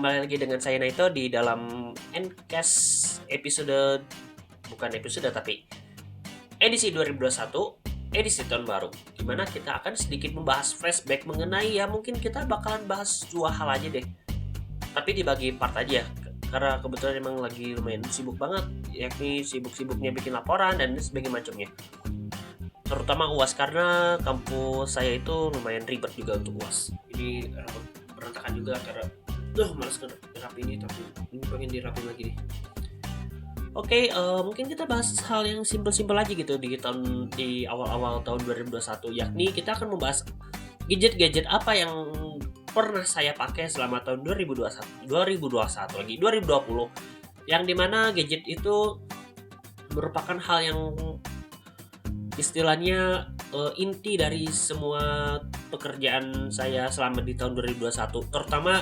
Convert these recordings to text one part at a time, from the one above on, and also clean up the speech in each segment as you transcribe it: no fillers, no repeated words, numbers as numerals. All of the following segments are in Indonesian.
kembali lagi dengan saya Naito di dalam Ncast episode, bukan episode tapi edisi 2021, edisi tahun baru, dimana kita akan sedikit membahas flashback mengenai mungkin kita bakalan bahas dua hal aja deh, tapi dibagi part aja karena kebetulan emang lagi lumayan sibuk banget, yakni sibuk-sibuknya bikin laporan dan sebagainya macamnya, terutama UAS karena kampus saya itu lumayan ribet juga untuk UAS, jadi berantakan juga karena males ngerapi ini, tapi ini pengen dirapin lagi nih. Oke, mungkin kita bahas hal yang simpel-simpel aja gitu di awal-awal tahun 2021, yakni kita akan membahas gadget-gadget apa yang pernah saya pakai selama tahun 2020, yang dimana gadget itu merupakan hal yang istilahnya inti dari semua pekerjaan saya selama di tahun 2021, terutama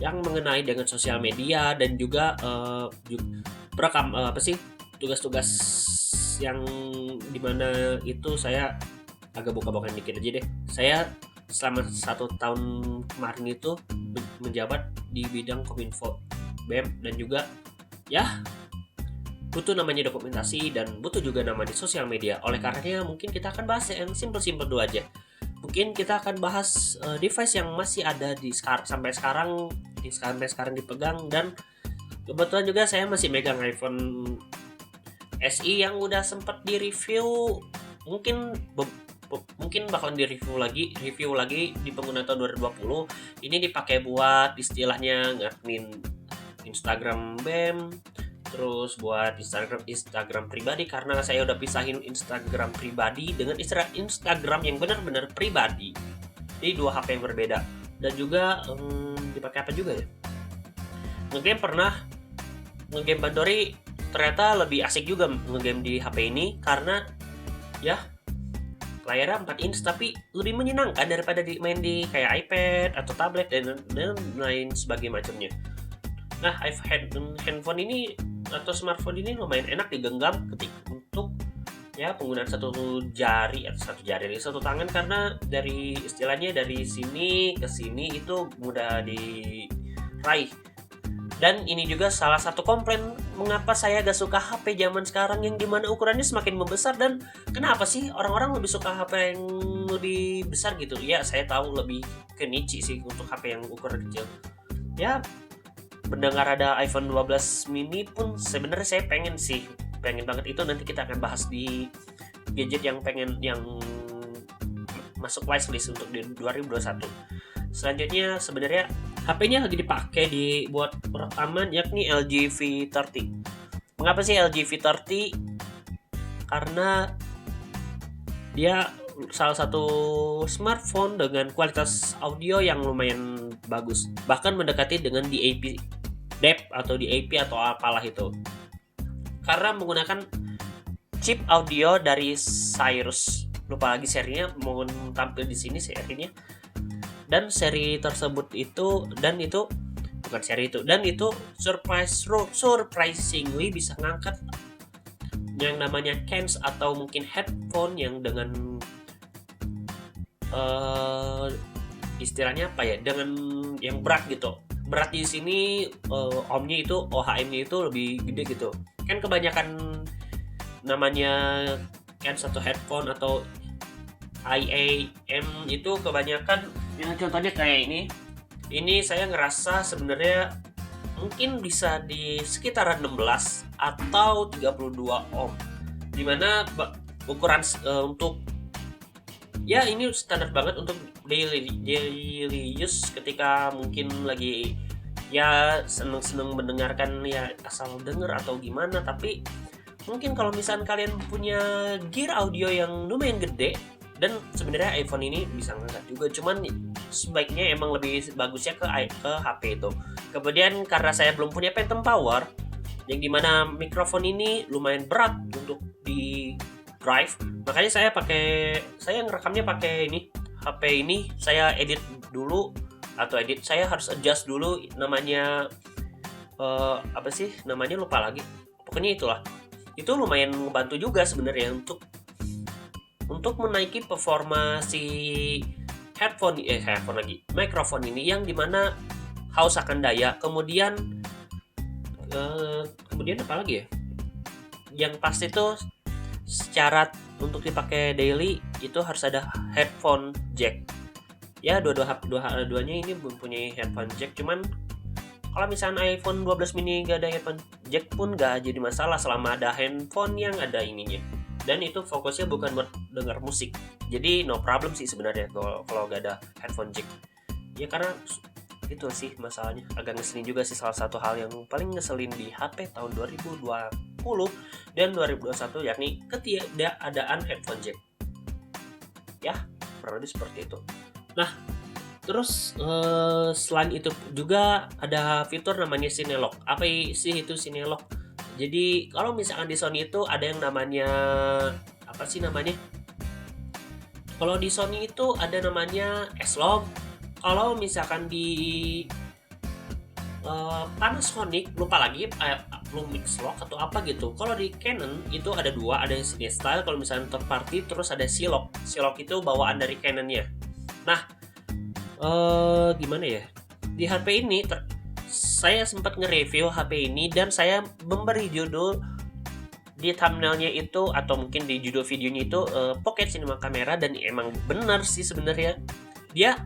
yang mengenai dengan sosial media dan juga berekam tugas-tugas yang dimana itu saya agak buka-bukaan dikit aja deh. Saya selama 1 tahun kemarin itu menjabat di bidang Kominfo BEM dan juga butuh namanya dokumentasi dan butuh juga namanya sosial media. Oleh karenanya mungkin kita akan bahas yang simpel-simpel dulu aja. Mungkin kita akan bahas device yang masih ada sampai sekarang dipegang, dan kebetulan juga saya masih megang iPhone SE yang udah sempat di-review, mungkin bakalan review lagi di pengguna tahun 2020. Ini dipakai buat istilahnya ngadmin Instagram BEM, terus buat Instagram pribadi karena saya udah pisahin Instagram pribadi dengan Instagram yang benar-benar pribadi di 2 HP yang berbeda. Dan juga dipakai apa juga ya, ngegame Bandori ternyata lebih asik juga ngegame di HP ini karena layarnya 4 inch tapi lebih menyenangkan daripada main di kayak iPad atau tablet dan lain sebagainya macamnya. Nah, handphone ini atau smartphone ini lumayan enak digenggam untuk penggunaan satu tangan, karena dari sini ke sini itu mudah diraih. Dan ini juga salah satu komplain mengapa saya gak suka HP zaman sekarang yang dimana ukurannya semakin membesar. Dan kenapa sih orang-orang lebih suka HP yang lebih besar gitu? Ya, saya tahu lebih ke niche sih untuk HP yang ukuran kecil. Mendengar ada iPhone 12 mini pun sebenarnya saya pengen banget itu. Nanti kita akan bahas di gadget yang masuk wishlist untuk di 2021. Selanjutnya sebenarnya HP-nya lagi dipakai buat rekaman, yakni LG V30. Mengapa sih LG V30? Karena dia salah satu smartphone dengan kualitas audio yang lumayan bagus, bahkan mendekati dengan DAP atau DAP atau apalah itu, karena menggunakan chip audio dari Cirrus, lupa lagi serinya, mohon tampil di sini serinya. Dan seri tersebut itu surprisingly bisa ngangkat yang namanya cans atau mungkin headphone yang dengan istilahnya dengan yang berat gitu. Berat di sini OHM-nya itu lebih gede gitu. Kan kebanyakan namanya cans atau headphone atau IAM itu kebanyakan yang contohnya kayak ini. Ini saya ngerasa sebenarnya mungkin bisa di sekitaran 16 atau 32 ohm. Dimana ukuran untuk ini standar banget untuk daily use ketika mungkin lagi seneng mendengarkan asal denger atau gimana. Tapi mungkin kalau misalnya kalian punya gear audio yang lumayan gede, dan sebenarnya iPhone ini bisa ngangkat juga, cuman sebaiknya emang lebih bagusnya ke HP itu. Kemudian karena saya belum punya phantom power, yang dimana mikrofon ini lumayan berat untuk di drive, makanya saya ngerekamnya pakai HP ini. Saya saya harus adjust dulu namanya lupa lagi, pokoknya itulah. Itu lumayan membantu juga sebenarnya untuk menaiki performa si mikrofon ini, yang dimana haus akan daya. Kemudian apa lagi ya? Yang pasti tuh syarat untuk dipakai daily itu harus ada headphone jack. Ya dua-duanya ini mempunyai headphone jack, cuman kalau misalnya iPhone 12 mini gak ada headphone jack pun gak jadi masalah selama ada handphone yang ada ininya. Dan itu fokusnya bukan buat denger musik. Jadi no problem sih sebenarnya kalau gak ada headphone jack. Ya karena itu sih masalahnya. Agak ngeselin juga sih, salah satu hal yang paling ngeselin di HP tahun 2020 dan 2021 yakni ketiadaan headphone jack. Ya, kurang lebih seperti itu. Nah, terus selain itu juga ada fitur namanya Cinelog. Apa sih itu Cinelog? Jadi kalau misalkan di Sony itu ada yang namanya apa sih namanya? Kalau di Sony itu ada namanya S-Log. Kalau misalkan di Panasonic lupa lagi Lumix Log atau apa gitu. Kalau di Canon itu ada dua, ada yang CineStyle kalau misalnya third party, terus ada C-Log. C-Log itu bawaan dari Canonnya. Nah, gimana ya? Di HP ini saya sempat nge-review HP ini dan saya memberi judul di thumbnailnya itu atau mungkin di judul videonya itu Pocket Cinema Camera, dan emang benar sih sebenarnya. Dia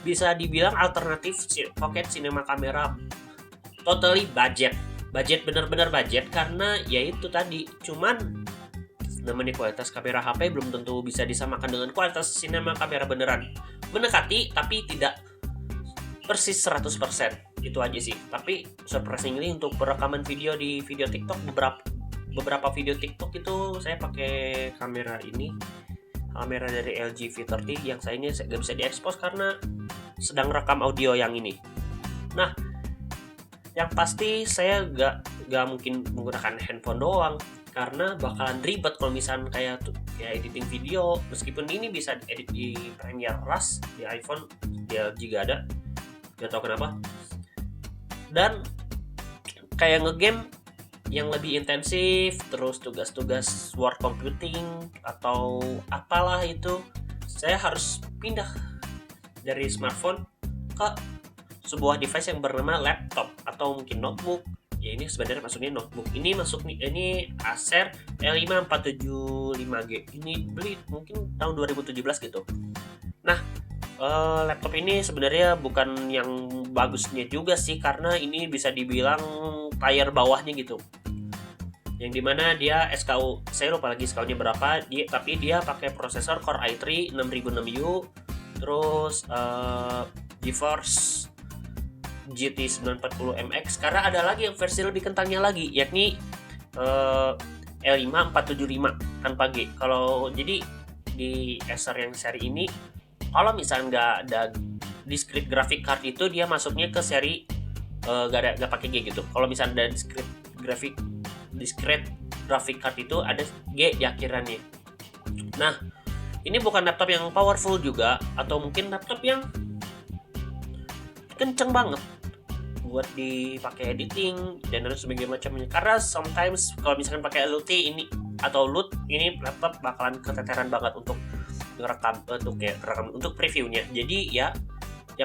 bisa dibilang alternatif Pocket Cinema Camera, totally budget bener-bener budget, karena ya itu tadi, cuman namanya kualitas kamera HP belum tentu bisa disamakan dengan kualitas cinema kamera beneran. Mendekati tapi tidak persis 100%. Itu aja sih. Tapi surprisingly untuk perekaman video di video TikTok, beberapa video TikTok itu saya pakai kamera dari LG V30 yang saya ini gak bisa diekspos karena sedang rekam audio yang ini. Nah, yang pasti saya gak mungkin menggunakan handphone doang, karena bakalan ribet kalau misalnya kayak editing video. Meskipun ini bisa edit di Premiere Rush di iPhone, ya juga ada, gak tau kenapa. Dan kayak ngegame yang lebih intensif, terus tugas-tugas word computing atau apalah itu, saya harus pindah dari smartphone ke sebuah device yang bernama laptop atau mungkin notebook. Ya ini sebenarnya maksudnya notebook. Ini Acer L5 475G. Ini beli mungkin tahun 2017 gitu. Nah, laptop ini sebenarnya bukan yang bagusnya juga sih, karena ini bisa dibilang layar bawahnya gitu. Yang dimana dia SKU, saya lupa lagi SKU-nya berapa, tapi dia pakai prosesor Core i3 6006U, terus GeForce GT 940MX, karena ada lagi yang versi lebih kentangnya lagi, yakni L5 475 tanpa G. Kalau jadi di Acer yang seri ini, kalau misalnya nggak ada discrete graphic card itu, dia masuknya ke seri nggak pakai G gitu. Kalau misalnya ada discrete graphic card itu ada G di akhirannya. Nah, ini bukan laptop yang powerful juga, atau mungkin laptop yang kenceng banget buat dipakai editing dan lain sebagainya macamnya. Karena sometimes kalau misalkan pakai LUT ini atau LUT ini, laptop bakalan keteteran banget untuk ngerekam untuk previewnya. Jadi ya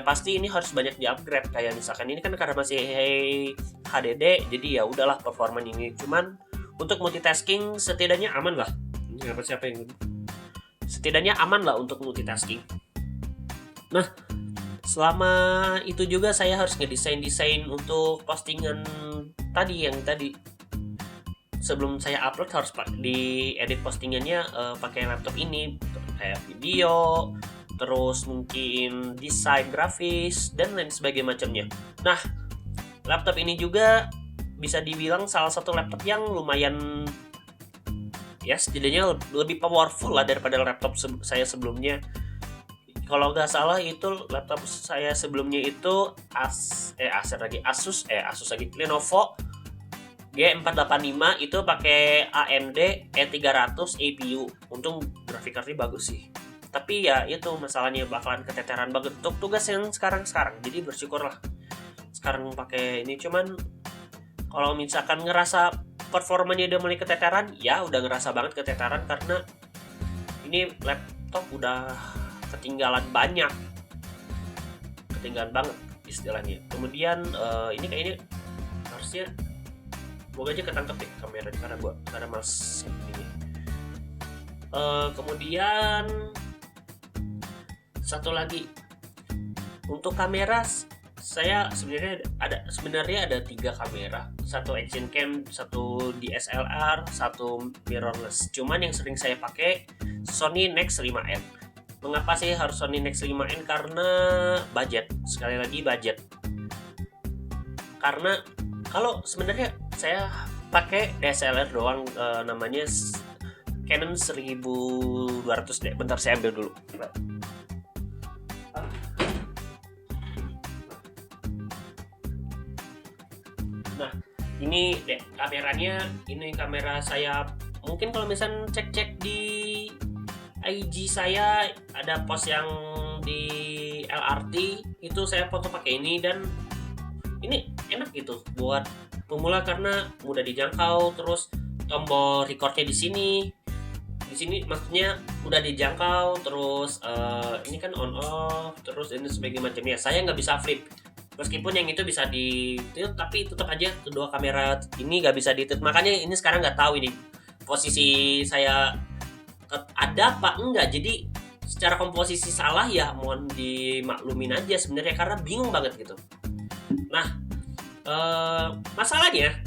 pasti ini harus banyak di-upgrade. Kayak misalkan ini kan karena masih HDD, jadi ya udahlah performa ini. Cuman untuk multitasking setidaknya aman lah. Setidaknya aman lah untuk multitasking. Nah, selama itu juga saya harus ngedesain untuk postingan tadi sebelum saya upload harus di edit postingannya pakai laptop ini, kayak video, terus mungkin desain grafis dan lain sebagainya macamnya. Nah, laptop ini juga bisa dibilang salah satu laptop yang lumayan ya setidaknya lebih powerful lah daripada laptop saya sebelumnya. Kalau nggak salah itu laptop saya sebelumnya itu Asus Lenovo G485 itu pakai AMD E300 APU. Untung grafik cardnya bagus sih. Tapi ya itu masalahnya bakalan keteteran banget untuk tugas yang sekarang. Jadi bersyukurlah sekarang pakai ini. Cuman kalau misalkan ngerasa performanya udah mulai keteteran, ya udah ngerasa banget keteteran karena ini laptop udah ketinggalan banget istilahnya. Kemudian ini kayaknya harusnya semoga aja ketangkep deh kamera karena mas ini. Kemudian satu lagi untuk kamera, saya sebenarnya ada 3 kamera, satu action cam, satu DSLR, satu mirrorless. Cuman yang sering saya pakai Sony Nex 5N. Mengapa sih harus Sony Nex 5N? Karena budget. Sekali lagi budget. Karena kalau sebenarnya saya pakai DSLR doang, namanya Canon 1200 deh. Bentar saya ambil dulu. Nah, ini deh kameranya. Ini kamera saya. Mungkin kalau misalnya cek-cek di IG saya ada post yang di LRT itu saya foto pakai ini, dan ini enak gitu buat pemula karena mudah dijangkau. Terus tombol recordnya di sini maksudnya mudah dijangkau. Terus ini kan on off, terus ini sebagai macamnya. Saya nggak bisa flip, meskipun yang itu bisa di tilt, tapi tetap aja kedua kamera ini nggak bisa di tilt. Makanya ini sekarang nggak tahu ini posisi saya ada apa enggak. Jadi secara komposisi salah ya mohon dimaklumin aja sebenarnya, karena bingung banget gitu. Nah, masalahnya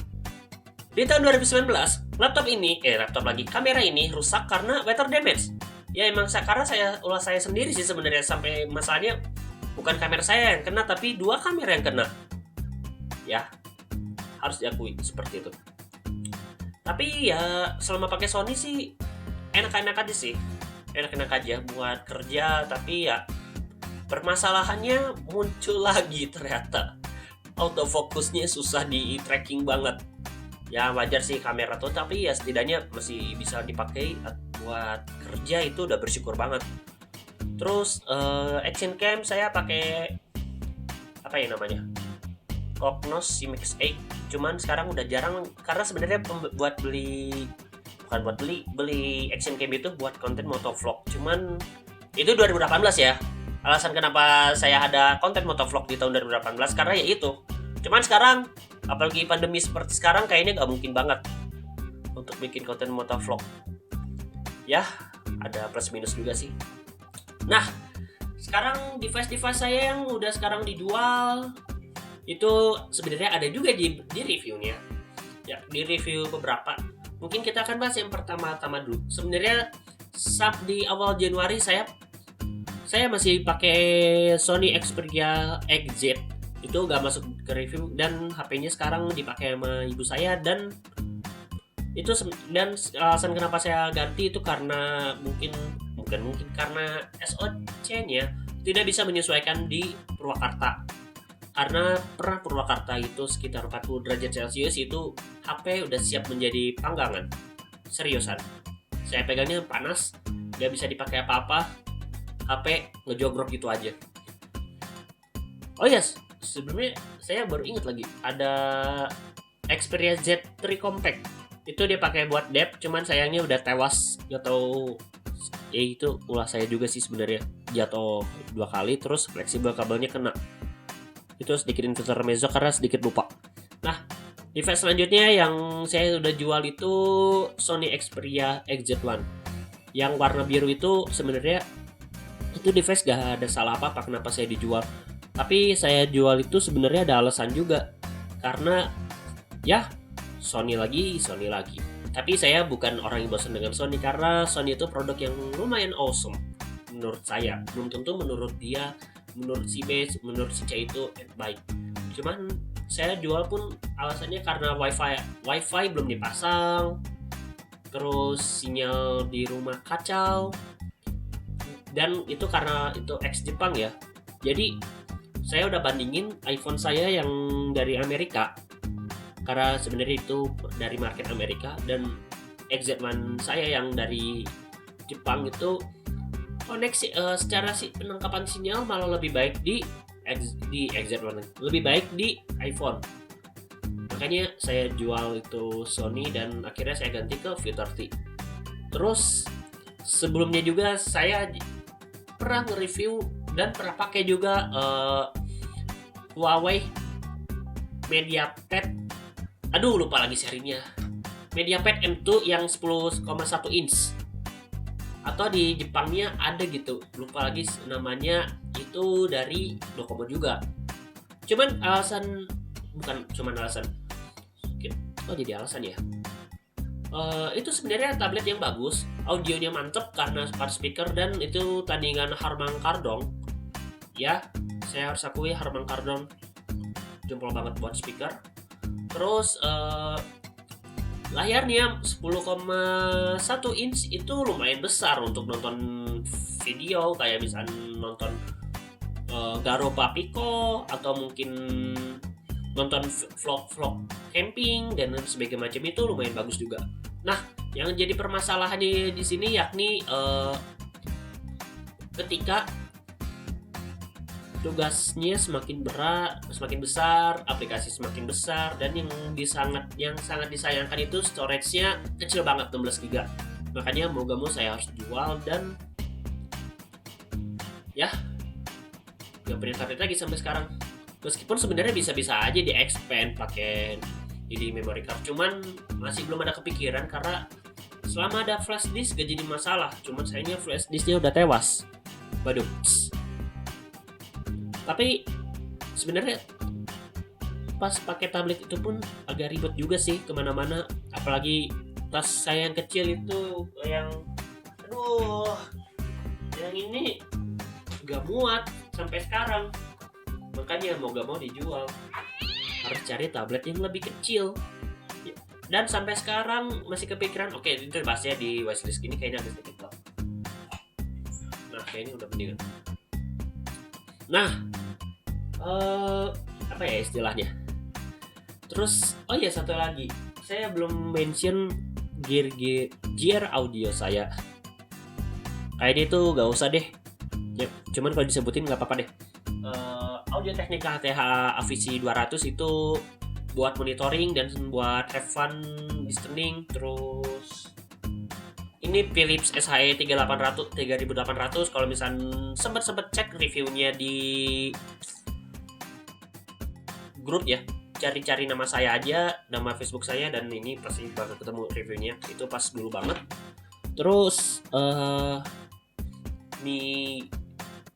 di tahun 2019 kamera ini rusak karena weather damage. Ya emang karena saya sendiri sih sebenarnya, sampai masalahnya bukan kamera saya yang kena, tapi 2 kamera yang kena. Ya, harus diakui seperti itu. Tapi ya selama pakai Sony sih enak-enak aja sih. Enak-enak aja buat kerja, tapi ya permasalahannya muncul lagi ternyata. Autofokusnya susah di tracking banget. Ya wajar sih kamera tuh, tapi ya setidaknya masih bisa dipakai buat kerja, itu udah bersyukur banget. Terus action cam saya pakai apa ya namanya, Cognos Simex 8. Cuman sekarang udah jarang karena sebenarnya beli action cam itu buat konten motovlog. Cuman itu 2018 ya. Alasan kenapa saya ada konten motovlog di tahun 2018 karena ya itu. Cuman sekarang apalagi pandemi seperti sekarang kayaknya nggak mungkin banget untuk bikin konten motovlog. Ya ada plus minus juga sih. Nah, sekarang device saya yang udah sekarang dijual itu sebenarnya ada juga di reviewnya. Ya, di review beberapa. Mungkin kita akan bahas yang pertama-tama dulu. Sebenarnya di awal Januari saya masih pakai Sony Xperia XZ. Itu nggak masuk ke review, dan HP-nya sekarang dipakai sama ibu saya, dan alasan kenapa saya ganti itu karena mungkin karena SoC-nya tidak bisa menyesuaikan di Purwakarta. Karena pernah Purwakarta itu sekitar 40 derajat Celcius, itu HP udah siap menjadi panggangan. Seriusan. Saya pegangnya panas, nggak bisa dipakai apa-apa. HP ngejogrok gitu aja. Oh yes, sebelumnya saya baru ingat lagi ada Xperia Z3 Compact. Itu dia pakai buat dep, cuman sayangnya udah tewas. Gak tau, ya itu ulah saya juga sih sebenarnya. Jatuh 2 kali, terus fleksibel kabelnya kena. Itu sedikit intermezzo karena sedikit lupa. Nah, device selanjutnya yang saya udah jual itu Sony Xperia XZ1. Yang warna biru itu sebenarnya itu device gak ada salah apa-apa kenapa saya dijual. Tapi saya jual itu sebenarnya ada alasan juga. Karena ya Sony lagi. Tapi saya bukan orang yang bosan dengan Sony, karena Sony itu produk yang lumayan awesome menurut saya. Belum tentu menurut dia, menurut si B, menurut si C itu baik. Cuman saya jual pun alasannya karena wifi belum dipasang, terus sinyal di rumah kacau, dan itu karena itu ex Jepang ya. Jadi saya udah bandingin iPhone saya yang dari Amerika, karena sebenarnya itu dari market Amerika, dan XZ1 saya yang dari Jepang itu koneksi secara penangkapan sinyal malah lebih baik di XZ1, lebih baik di iPhone. Makanya saya jual itu Sony, dan akhirnya saya ganti ke View 30. Terus sebelumnya juga saya pernah nge-review dan pernah pakai juga Huawei MediaPad, aduh lupa lagi serinya, MediaPad M2 yang 10,1 inch, atau di Jepangnya ada gitu, lupa lagi namanya, itu dari Docomo juga. Bukan cuman alasan, oh jadi alasan ya. Itu sebenarnya tablet yang bagus, audionya mantep karena smart speaker, dan itu tandingan Harman Kardon. Ya, saya harus akui Harman Kardon jempol banget buat speaker. Terus layarnya 10,1 inch itu lumayan besar untuk nonton video, kayak misalnya nonton Garo Papiko, atau mungkin nonton vlog camping dan sebagainya macam, itu lumayan bagus juga. Nah, yang jadi permasalahannya di sini yakni ketika tugasnya semakin berat, semakin besar, aplikasi semakin besar, dan yang sangat disayangkan itu storage-nya kecil banget, 16 GB. Makanya mau gak mau saya harus jual, dan ya gak punya tablet lagi sampai sekarang. Meskipun sebenarnya bisa-bisa aja di expand pakai ini memory card, cuman masih belum ada kepikiran karena selama ada flash disk gak jadi masalah. Cuman sayangnya flash disknya udah tewas. Waduh. Tapi sebenarnya pas pakai tablet itu pun agak ribet juga sih kemana-mana, apalagi tas saya yang kecil itu, yang ini gak muat sampai sekarang. Makanya mau gak mau dijual, harus cari tablet yang lebih kecil. Dan sampai sekarang masih kepikiran, oke itu bahasnya di wishlist ini kayaknya agak sedikit. Nah kayaknya udah mendingan. Nah, apa ya istilahnya? Terus, oh iya satu lagi, saya belum mention gear audio saya. Kayaknya itu gak usah deh. Ya, cuman kalau disebutin nggak apa-apa deh. Audio Technica HTH Avicii 200 itu buat monitoring dan buat have fun listening. Terus ini Philips SHE 3800 kalau misalnya sempat cek reviewnya di grup ya, cari-cari nama saya aja, nama Facebook saya, dan ini pasti bakal ketemu reviewnya. Itu pas dulu banget. Terus ini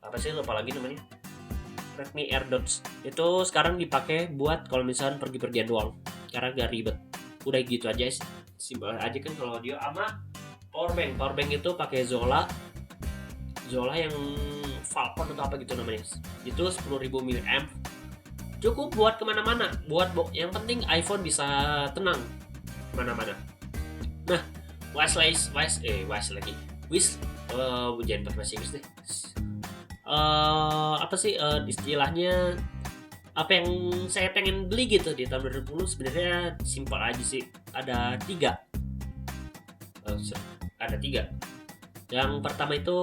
apa sih, lupa lagi namanya, Redmi AirDots itu sekarang dipakai buat kalau misalnya pergi-pergian doang karena gak ribet. Udah gitu aja, simpel aja kan kalau audio. Sama powerbank itu pakai Zola yang Falcon atau apa gitu namanya, itu 10.000 mAh, cukup buat kemana-mana, yang penting iPhone bisa tenang kemana-mana. Nah, jangan pakai bahasa Inggris deh. Apa sih istilahnya, apa yang saya pengen beli gitu di tahun 2010 sebenarnya simpel aja sih. Ada tiga. Yang pertama itu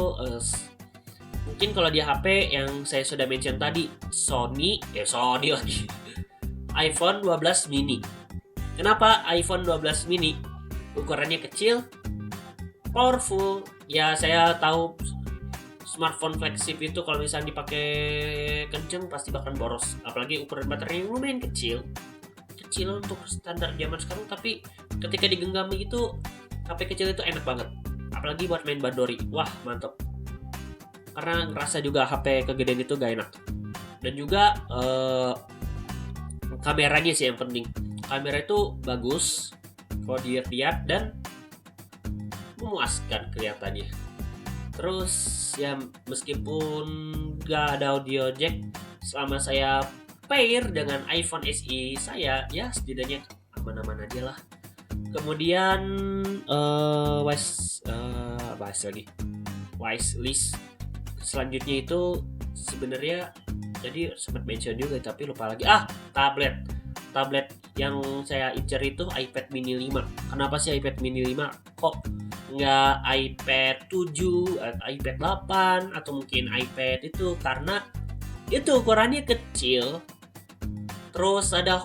mungkin kalau di HP yang saya sudah mention tadi, Sony lagi, iPhone 12 mini. Kenapa iPhone 12 mini? Ukurannya kecil, powerful. Ya saya tahu smartphone flagship itu kalau misalnya dipakai kenceng pasti bakal boros, apalagi ukuran baterainya lumayan kecil untuk standar zaman sekarang. Tapi ketika digenggam itu, HP kecil itu enak banget, apalagi buat main bandori. Wah mantep, karena ngerasa juga HP kegedean itu gak enak. Dan juga kameranya sih yang penting. Kamera itu bagus kalau dilihat dan memuaskan kelihatannya. Terus ya meskipun gak ada audio jack, selama saya pair dengan iPhone SE saya, ya setidaknya aman-aman aja lah. Kemudian wishlist selanjutnya itu sebenarnya jadi sempat mention juga tapi lupa lagi. Tablet yang saya incer itu iPad mini 5. Kenapa sih iPad mini 5? Kok nggak iPad 7, iPad 8 atau mungkin iPad itu? Karena itu ukurannya kecil. Terus ada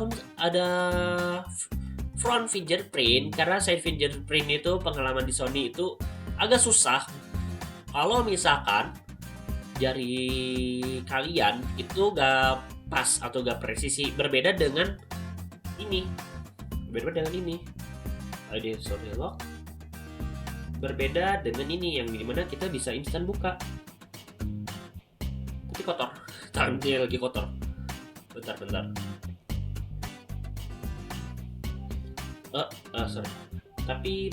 front fingerprint, karena side fingerprint itu pengalaman di Sony itu agak susah. Kalau misalkan jari kalian itu gak pas atau gak presisi. Berbeda dengan ini. Sorry lock. Berbeda dengan ini yang dimana kita bisa instan buka. Tapi kotor. Tangan dia lagi kotor. Bentar. Sorry. Tapi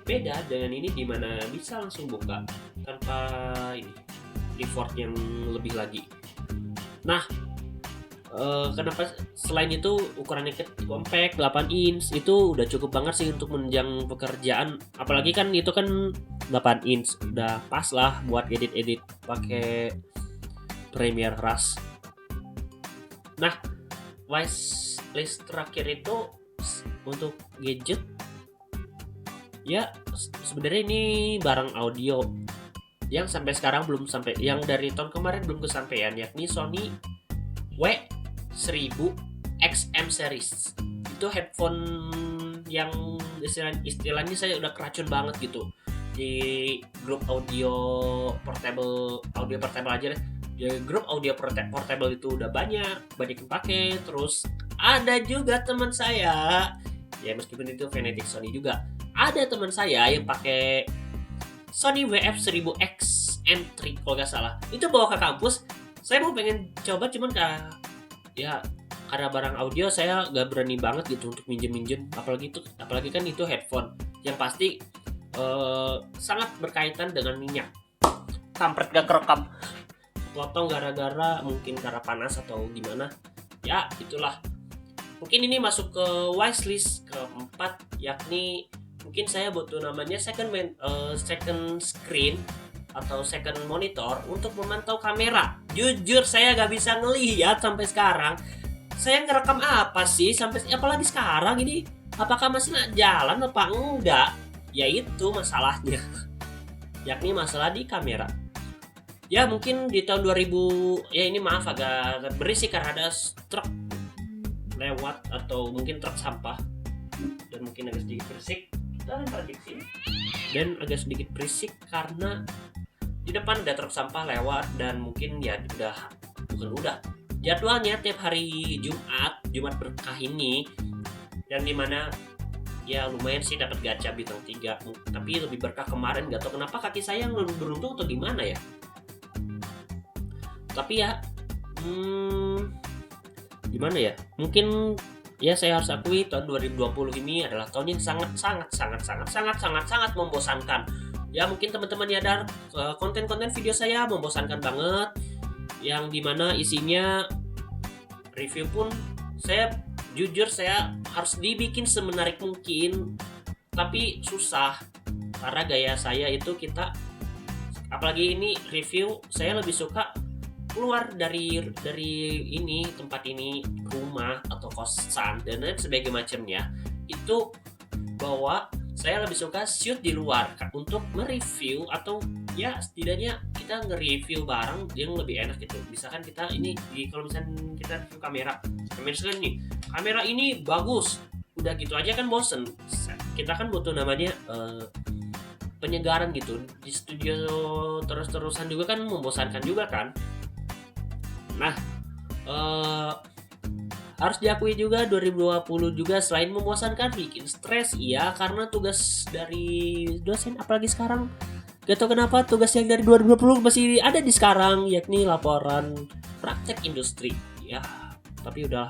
beda dengan ini dimana bisa langsung buka tanpa ini effort yang lebih lagi. Nah, kenapa selain itu ukurannya compact 8 inch itu udah cukup banget sih untuk menunjang pekerjaan, apalagi kan itu kan 8 inch udah pas lah buat edit pakai Premiere Rush. Nah, wishlist terakhir itu untuk gadget ya, sebenarnya ini barang audio yang sampai sekarang belum sampai, yang dari tahun kemarin belum kesampaian, yakni Sony W1000XM series. Itu headphone yang istilahnya saya udah keracun banget gitu di grup audio portable aja deh. Di grup audio portable itu udah banyak yang pakai. Terus ada juga teman saya, ya meskipun itu fanatik Sony juga, ada teman saya yang pakai Sony WF1000XM3 kalau nggak salah. Itu bawa ke kampus. Saya mau pengen coba, cuman karena barang audio saya nggak berani banget gitu untuk minjem. Apalagi kan itu headphone yang pasti sangat berkaitan dengan minyak. Kampret gak kerekam. Potong gara-gara mungkin karena panas atau gimana. Ya itulah. Mungkin ini masuk ke wishlist keempat, yakni mungkin saya butuh namanya second screen atau second monitor untuk memantau kamera. Jujur saya gak bisa ngelihat sampai sekarang. Saya ngerekam apa sih apalagi sekarang ini, apakah masih jalan apa enggak? Ya itu masalahnya. Yakni masalah di kamera. Ya mungkin di tahun 2000, ya ini maaf agak berisik karena ada truk lewat atau mungkin truk sampah dan mungkin agak sedikit berisik dan agak sedikit berisik karena di depan ada truk sampah lewat dan mungkin ya jadwalnya tiap hari Jumat berkah ini, yang dimana ya lumayan sih dapat gacha bintang 3, tapi lebih berkah kemarin. Gak tau kenapa kaki saya yang beruntung atau gimana ya, tapi ya gimana ya, mungkin ya saya harus akui tahun 2020 ini adalah tahun yang sangat membosankan. Ya mungkin teman-teman nyadar konten-konten video saya membosankan banget, yang dimana isinya review pun saya harus dibikin semenarik mungkin, tapi susah karena gaya saya itu apalagi ini review, saya lebih suka keluar dari ini tempat ini, rumah atau kosan dan lain sebagainya macamnya. Itu bahwa saya lebih suka shoot di luar untuk mereview, atau ya setidaknya kita nge-review barang yang lebih enak gitu. Misalkan kita ini kalau misalkan kita review kamera nih, kamera ini bagus, udah gitu aja kan bosen. Kita kan butuh namanya penyegaran gitu. Di studio terus-terusan juga kan membosankan juga kan. Nah, harus diakui juga 2020 juga selain membosankan bikin stres, iya, karena tugas dari dosen, apalagi sekarang gak tau kenapa tugas yang dari 2020 masih ada di sekarang, yakni laporan praktek industri. Ya, tapi udah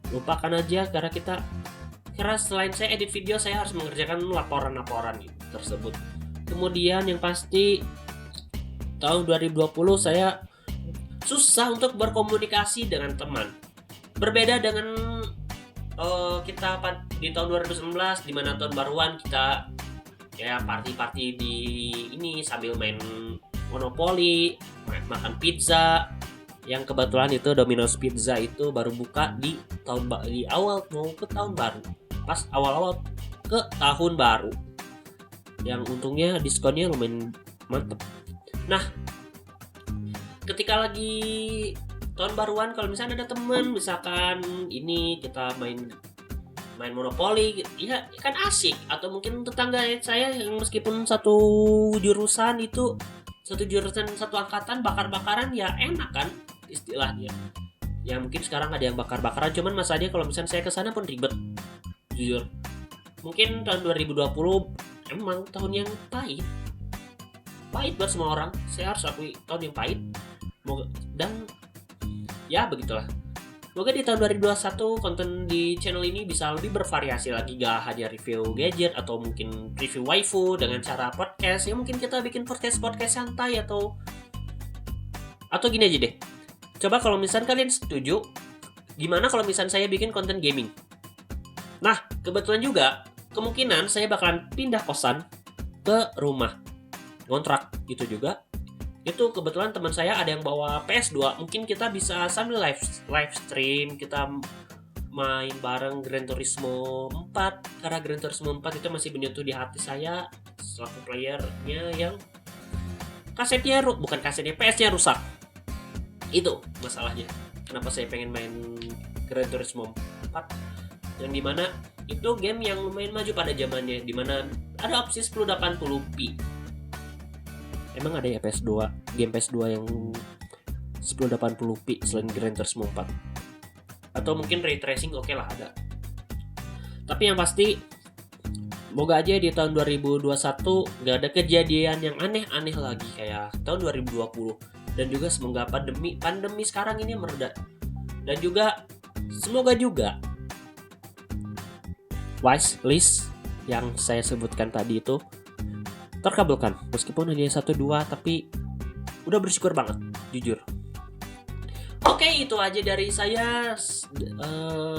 lupakan aja karena selain saya edit video, saya harus mengerjakan laporan-laporan tersebut. Kemudian yang pasti tahun 2020 saya susah untuk berkomunikasi dengan teman. Berbeda dengan kita di tahun 2019, di mana tahun baruan kita ya party di ini sambil main Monopoly, makan pizza. Yang kebetulan itu Domino's Pizza itu baru buka di awal mau ke tahun baru. Pas awal-awal ke tahun baru. Yang untungnya diskonnya lumayan mantep. Nah, ketika lagi tahun baruan, kalau misalnya ada temen, misalkan ini kita main Monopoly, ya kan asik. Atau mungkin tetangga saya yang meskipun satu jurusan, satu angkatan, bakar-bakaran, ya enak kan istilahnya. Ya mungkin sekarang ada yang bakar-bakaran, cuman masalahnya kalau misalnya saya kesana pun ribet, jujur. Mungkin tahun 2020 emang tahun yang pahit buat semua orang. Saya harus akui tahun yang pahit. Dan ya begitulah. Semoga di tahun 2021 konten di channel ini bisa lebih bervariasi lagi, gak hanya review gadget atau mungkin review waifu dengan cara podcast. Ya mungkin kita bikin podcast santai atau gini aja deh. Coba kalau misalnya kalian setuju, gimana kalau misalnya saya bikin konten gaming? Nah, kebetulan juga kemungkinan saya bakalan pindah kosan ke rumah, ngontrak gitu juga. Itu kebetulan teman saya ada yang bawa PS2, mungkin kita bisa sambil live stream, kita main bareng Gran Turismo 4, karena Gran Turismo 4 itu masih menyentuh di hati saya selaku playernya yang PS-nya rusak. Itu masalahnya, kenapa saya pengen main Gran Turismo 4, yang dimana itu game yang lumayan maju pada zamannya, dimana ada opsi 1080p. Emang ada ya game PS2 yang 1080p selain Gran Turismo 4? Atau mungkin ray tracing oke lah ada. Tapi yang pasti, moga aja di tahun 2021 gak ada kejadian yang aneh-aneh lagi kayak tahun 2020. Dan juga semoga pandemi sekarang ini mereda. Dan juga semoga juga wishlist yang saya sebutkan tadi itu terkabulkan, meskipun hanya 1-2, tapi udah bersyukur banget, jujur. Oke, itu aja dari saya.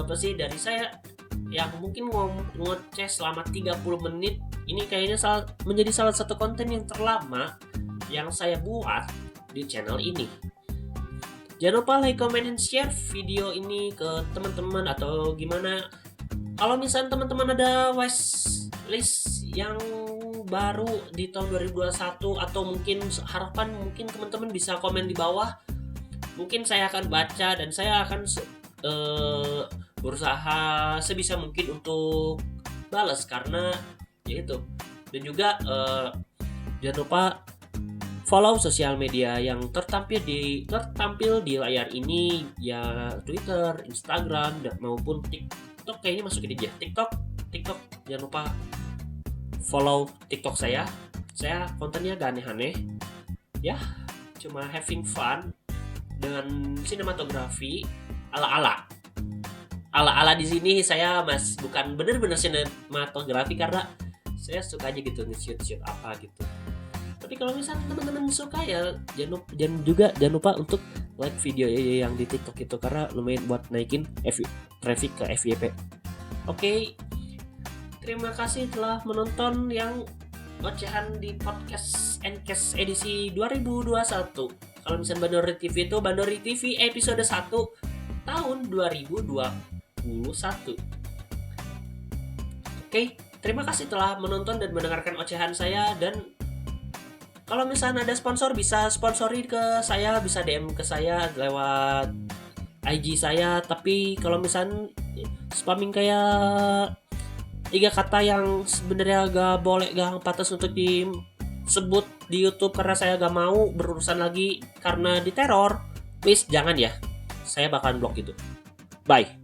Dari saya yang mungkin ngoceh selama 30 menit. Ini kayaknya menjadi salah satu konten yang terlama yang saya buat di channel ini. Jangan lupa like, comment, and share video ini ke teman-teman atau gimana. Kalau misalnya teman-teman ada wishlist yang baru di tahun 2021 atau mungkin harapan, mungkin teman-teman bisa komen di bawah. Mungkin saya akan baca dan saya akan berusaha sebisa mungkin untuk balas, karena ya itu. Dan juga jangan lupa follow sosial media yang tertampil di layar ini, ya Twitter, Instagram, maupun TikTok. Kayaknya masukin aja TikTok. Jangan lupa follow TikTok saya kontennya gak aneh-aneh ya, cuma having fun dengan sinematografi ala di sini. Saya bukan bener-bener sinematografi karena saya suka aja gitu nge-shoot apa gitu. Tapi kalau misalnya teman-teman suka ya jangan lupa untuk like video yang di TikTok itu, karena lumayan buat naikin traffic ke FYP. Oke. Terima kasih telah menonton yang ocehan di podcast Encast edisi 2021. Kalau misalnya Bandori TV episode 1 tahun 2021. Oke, terima kasih telah menonton dan mendengarkan ocehan saya. Dan kalau misalnya ada sponsor, bisa sponsori ke saya, bisa DM ke saya lewat IG saya. Tapi kalau misalnya spamming kayak 3 kata yang sebenarnya gak pantas untuk disebut di YouTube, karena saya gak mau berurusan lagi karena diteror, please jangan ya, saya bakalan blok gitu. Bye.